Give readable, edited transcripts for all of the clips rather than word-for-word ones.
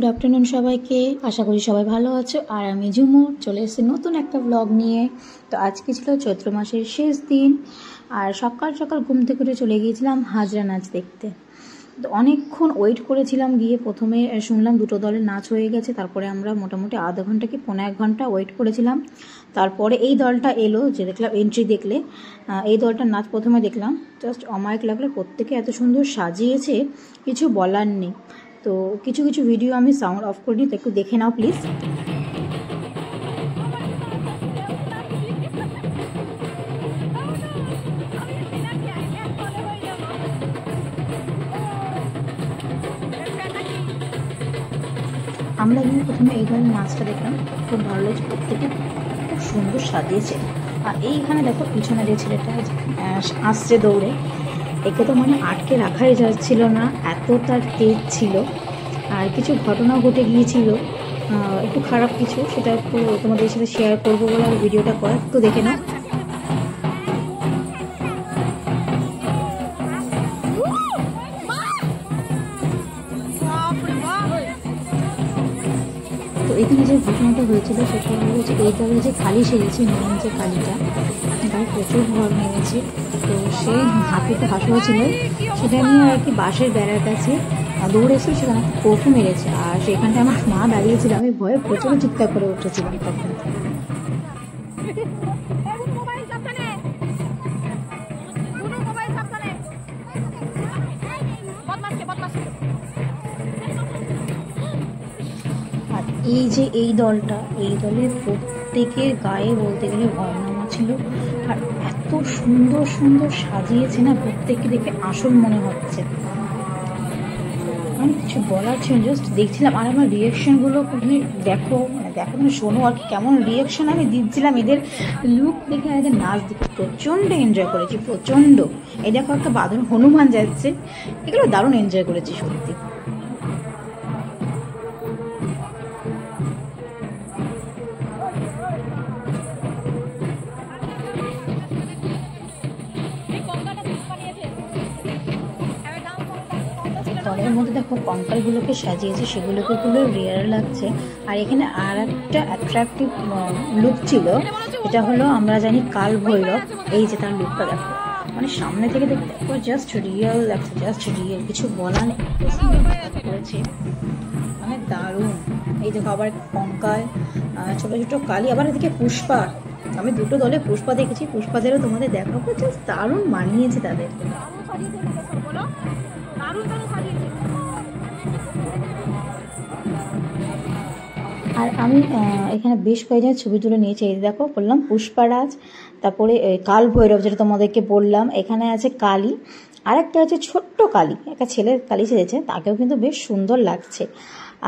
Good afternoon সবাইকে। আশা করি সবাই ভালো আছো। আর আমি ঝুমু চলে এসেছি নতুন একটা ব্লগ নিয়ে। তো আজকে ছিল চৈত্র মাসের শেষ দিন, আর সকাল সকাল ঘুম থেকে উঠে চলে গিয়েছিলাম হাজরা নাচ দেখতে। তো অনেকক্ষণ ওয়েট করেছিলাম, গিয়ে প্রথমে শুনলাম দুটো দলের নাচ হয়ে গেছে। তারপরে আমরা মোটামুটি আধা ঘন্টা কি 1.5 ঘন্টা ওয়েট করেছিলাম। তারপরে এই দলটা এলো, যে দেখলাম এন্ট্রি দেখলে এই দলটার নাচ প্রথমে দেখলাম, জাস্ট অমায়িক লাগলো। প্রত্যেকে এত সুন্দর সাজিয়েছে, কিছু বলার নেই। তো কিছু কিছু ভিডিও আমি সাউন্ড অফ করিনি, তো একটু দেখে নাও প্লিজ। আমরা কিন্তু প্রথমে এই ধরনের নাচটা দেখলাম, খুব ভালো লেগেছে। প্রত্যেকে খুব সুন্দর সাজিয়েছে। আর এইখানে দেখো পিছনে যে ছেলেটা আসছে দৌড়ে, একে তো মানে আটকে রাখাই যাচ্ছিল না, এত তার তেজ ছিল। আর কিছু ঘটনাও ঘটে গিয়েছিল একটু খারাপ কিছু, সেটা একটু তোমাদের সাথে শেয়ার করবো বলে আর ভিডিওটা করা, একটু দেখে নাও। তো এখানে যে ঘটনাটা হয়েছিল সেটা হলো যে এই দলে যে কালী সেজেছে, মেন যে কালীটা, গায়ে প্রচুর ভর নেমেছে। তো সে হাতিতে হাসুয়া ছিল, সেটা নিয়ে আর কি বাঁশের বেড়ার কাছে দৌড়েছে, সেখানে কোফু মেরেছে। আর সেখানটা আমার মা দাঁড়িয়েছিল, আমি ভয়ে প্রচুর চিৎকার করে উঠেছিলাম তখন। আর এই যে এই দলটা, এই দলের প্রত্যেকের গায়ে বলতে গেলে ভরনামা ছিল। আর এত সুন্দর সুন্দর সাজিয়েছে না, প্রত্যেককে দেখে আসল মনে হচ্ছে। আমি কিছু বলার ছিল, জাস্ট দেখছিলাম। আর আমার রিয়াকশানগুলো তুমি দেখো, তুমি শোনো আর কি কেমন রিয়াকশান আমি দিচ্ছিলাম এদের লুক দেখে, এদের নাচ দেখে প্রচণ্ড এনজয় করেছি, প্রচণ্ড। এই দেখো একটা বাঁধন হনুমান যাচ্ছে, এগুলো দারুণ এনজয় করেছি সত্যি। দলের মধ্যে দেখো কঙ্কালগুলোকে সাজিয়েছে, সেগুলোকে খুব রেয়ার লাগছে। আর এখানে আর একটা অ্যাট্রাকটিভ লুক ছিল, এটা হলো আমরা জানি কাল ভৈরব। এই যে তার লুকটা দেখো, মানে সামনে থেকে দেখতে জাস্ট রিয়েল লাগছে, জাস্ট রিয়েল, কিছু বলার নেই। করেছে মানে দারুণ। এই দেখো আবার কঙ্কাল, ছোটো ছোটো কালী, আবার এদিকে পুষ্পা। আমি দুটো দলে পুষ্পা দেখেছি, পুষ্পাদেরও তোমাদের দেখাবো, জাস্ট দারুণ মানিয়েছে তাদের। আর আমি এখানে বেশ কয়েকজন ছবি তুলে নিয়েছি। এই দেখো বললাম পুষ্পারাজ, তারপরে কাল ভৈরব যেটা তোমাদেরকে বললাম, এখানে আছে কালী, আর একটা আছে ছোট্ট কালী, একটা ছেলের কালী সেজেছে, তাকেও কিন্তু বেশ সুন্দর লাগছে।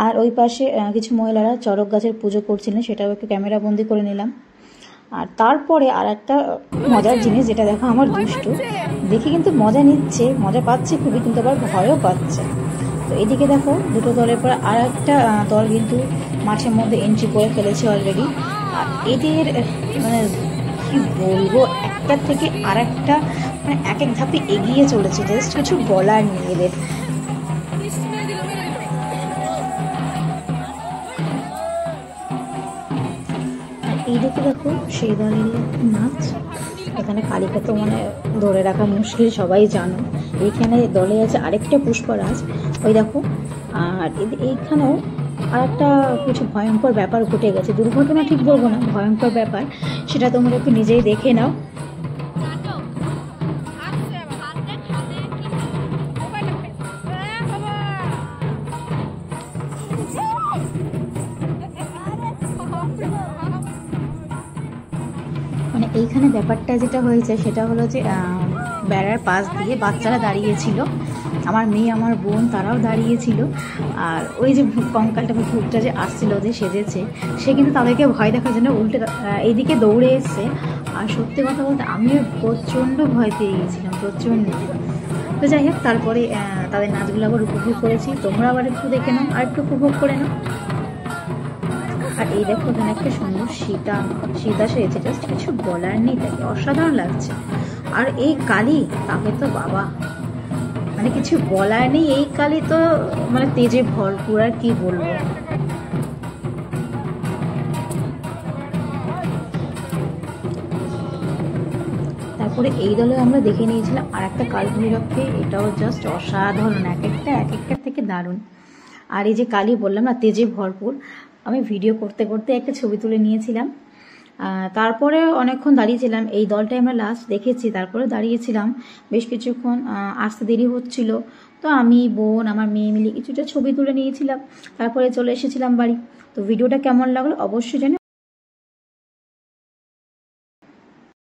আর ওই পাশে কিছু মহিলারা চড়ক গাছের পুজো করছিলেন, সেটাও একটু ক্যামেরা বন্দি করে নিলাম। আর তারপরে আর একটা মজার জিনিস, যেটা দেখো আমার দুষ্টু দেখে কিন্তু মজা নিচ্ছে, মজা পাচ্ছে খুবই, কিন্তু আবার ভয়ও পাচ্ছে। তো এদিকে দেখো দুটো দলের পর আর একটা দল কিন্তু মাঠের মধ্যে এন্ট্রি করে ফেলেছে অলরেডি। আর এদের মানে কি বলবো, একটা থেকে আর একটা মানে এক এক ধাপে এগিয়ে চলেছে, জাস্ট কিছু বলার নেই এদের। এইদিকে দেখো সেই দলের নাচ। এখানে কালীকে তো মানে ধরে রাখা মুশকিল, সবাই জানো। এইখানে দলে আছে আরেকটা পুষ্পরাজ, ওই দেখো। আর এইখানেও আর একটা কিছু ভয়ঙ্কর ব্যাপার ঘটে গেছে, দুর্ঘটনা ঠিক বলবো না, ভয়ঙ্কর ব্যাপার, সেটা তোমরা একটু নিজেই দেখে নাও। মানে এইখানে ব্যাপারটা যেটা হয়েছে সেটা হলো যে বেড়ার পাশ দিয়ে বাচ্চারা দাঁড়িয়েছিল, আমার মেয়ে আমার বোন তারাও দাঁড়িয়েছিল। আর ওই যে কঙ্কালটা বা ভূতটা যে আসছিল, যে সেজেছে, সে কিন্তু তাদেরকে ভয় দেখার জন্য উল্টে এইদিকে দৌড়ে এসছে। আর সত্যি কথা বলতে আমিও প্রচণ্ড ভয় পেয়ে গিয়েছিলাম, প্রচণ্ড। তো যাই হোক, তারপরে তাদের নাচগুলো আবার উপভোগ করেছি, তোমরা আবার একটু দেখে নাও আর একটু উপভোগ করে নাও। আর এই দেখো এখানে একটা সুন্দর সীতা সেজেছে, জাস্ট কিছু বলার নেই, তাকে অসাধারণ লাগছে। আর এই কালী, তাকে তো বাবা মানে মানে কিছু বলার নেই, এই কালী তো মানে তেজে ভরপুর, আর কি বলবো। তারপরে এই দলে আমরা দেখে নিয়েছিলাম আর একটা কালভৈরবকে, এটাও জাস্ট অসাধারণ, এক একটা থেকে দারুণ। আর এই যে কালী বললাম না তেজে ভরপুর, আমি ভিডিও করতে করতে একটা ছবি তুলে নিয়েছিলাম। তারপরে অনেকক্ষণ দাঁড়িয়েছিলাম, এই দলটাই আমরা লাস্ট দেখেছি, তারপরে দাঁড়িয়েছিলাম বেশ কিছুক্ষণ, আসতে দেরি হচ্ছিল, তো আমি বোন আমার মেয়ে মিলে কিছুটা ছবি তুলে নিয়েছিলাম, তারপরে চলে এসেছিলাম বাড়ি। তো ভিডিওটা কেমন লাগলো অবশ্যই জানি।